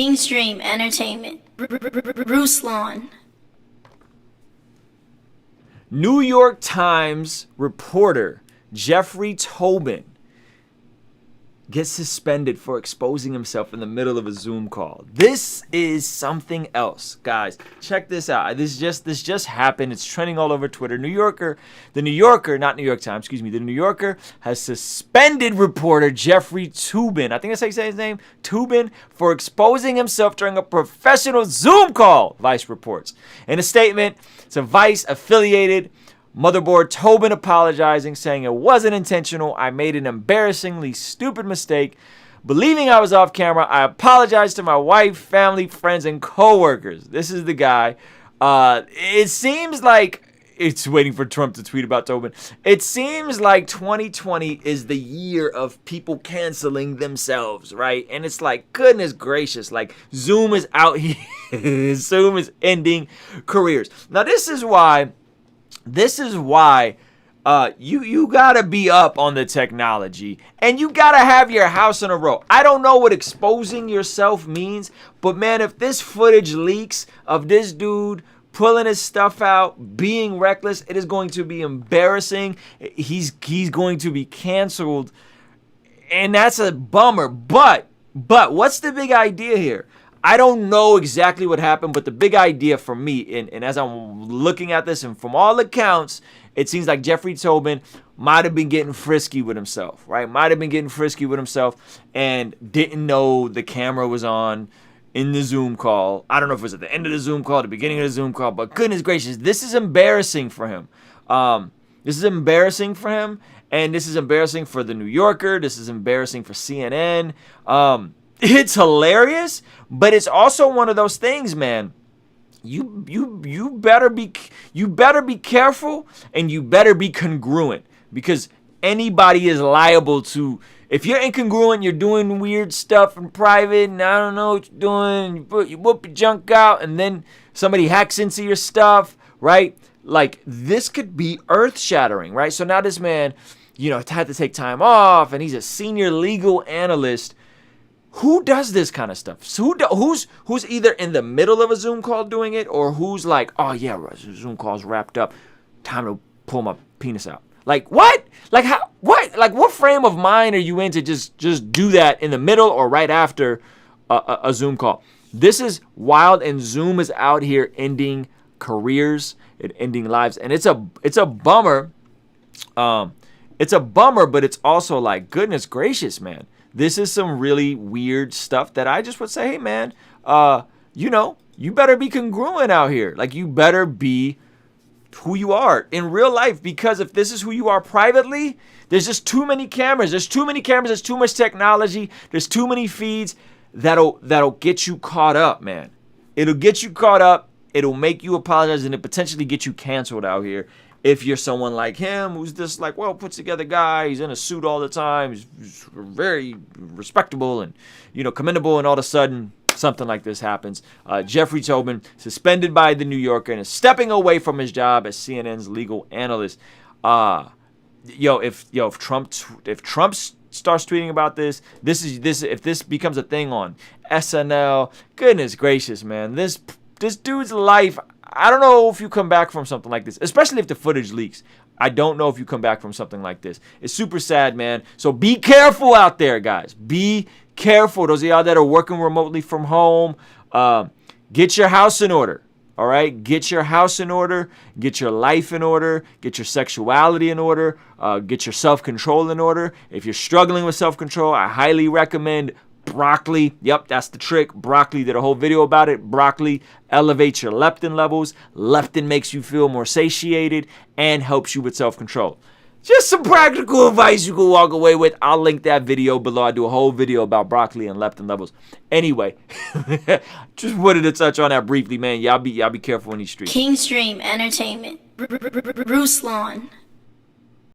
Mainstream entertainment. Ruslan. New York Times reporter Jeffrey Toobin gets suspended for exposing himself in the middle of a Zoom call. This is something else, guys. Check this out. This just happened. It's trending all over Twitter. The New Yorker, not New York Times, excuse me. The New Yorker has suspended reporter Jeffrey Toobin, I think that's how you say his name, Toobin, for exposing himself during a professional Zoom call, Vice reports. In a statement, it's a Vice affiliated Motherboard, Toobin apologizing, saying it wasn't intentional. I made an embarrassingly stupid mistake. Believing I was off camera, I apologize to my wife, family, friends, and co-workers. This is the guy. It seems like it's waiting for Trump to tweet about Toobin. It seems like 2020 is the year of people canceling themselves, right? And it's like, goodness gracious, like Zoom is out here. Zoom is ending careers. Now, this is why you gotta be up on the technology and you gotta have your house in a row. I don't know what exposing yourself means, but man, if this footage leaks of this dude pulling his stuff out, being reckless, it is going to be embarrassing. He's going to be canceled, and that's a bummer. But what's the big idea here? I don't know exactly what happened, but the big idea for me, and as I'm looking at this, and from all accounts, it seems like Jeffrey Toobin might have been getting frisky with himself, right? Might have been getting frisky with himself and didn't know the camera was on in the Zoom call. I don't know if it was at the end of the Zoom call, the beginning of the Zoom call, but goodness gracious, this is embarrassing for him. This is embarrassing for him, and this is embarrassing for the New Yorker. This is embarrassing for CNN. It's hilarious, but it's also one of those things, man. You better be careful, and you better be congruent, because anybody is liable to. If you're incongruent, you're doing weird stuff in private, and I don't know what you're doing. You whoop your junk out, and then somebody hacks into your stuff, right? Like, this could be earth-shattering, right? So now this man, had to take time off, and he's a senior legal analyst. Who does this kind of stuff? So who's either in the middle of a Zoom call doing it, or who's like, oh yeah, Zoom call's wrapped up, time to pull my penis out? Like, what? Like, how? What? Like, what frame of mind are you in to just do that in the middle or right after a Zoom call? This is wild, and Zoom is out here ending careers and ending lives, and it's a bummer. It's a bummer, but it's also like, goodness gracious, man. This is some really weird stuff that I just would say, hey, man, you better be congruent out here. Like, you better be who you are in real life, because if this is who you are privately, there's just too many cameras. There's too many cameras. There's too much technology. There's too many feeds that'll get you caught up, man. It'll get you caught up. It'll make you apologize, and it potentially get you canceled out here. If you're someone like him, who's this like, well, put together guy, he's in a suit all the time, he's very respectable and, commendable, and all of a sudden something like this happens. Jeffrey Toobin suspended by the New Yorker and is stepping away from his job as CNN's legal analyst. If Trump starts tweeting about this, if this becomes a thing on SNL, goodness gracious, man, this dude's life. I don't know if you come back from something like this, especially if the footage leaks. I don't know if you come back from something like this. It's super sad, man. So be careful out there, guys. Be careful. Those of y'all that are working remotely from home, get your house in order. All right? Get your house in order. Get your life in order. Get your sexuality in order. Get your self-control in order. If you're struggling with self-control, I highly recommend broccoli. Yep, that's the trick. Broccoli, did a whole video about it. Broccoli elevates your leptin levels. Leptin makes you feel more satiated and helps you with self-control. Just some practical advice you can walk away with. I'll link that video below. I do a whole video about broccoli and leptin levels. Anyway, just wanted to touch on that briefly, man. Y'all be careful in these streets. Mainstream entertainment. Ruslan.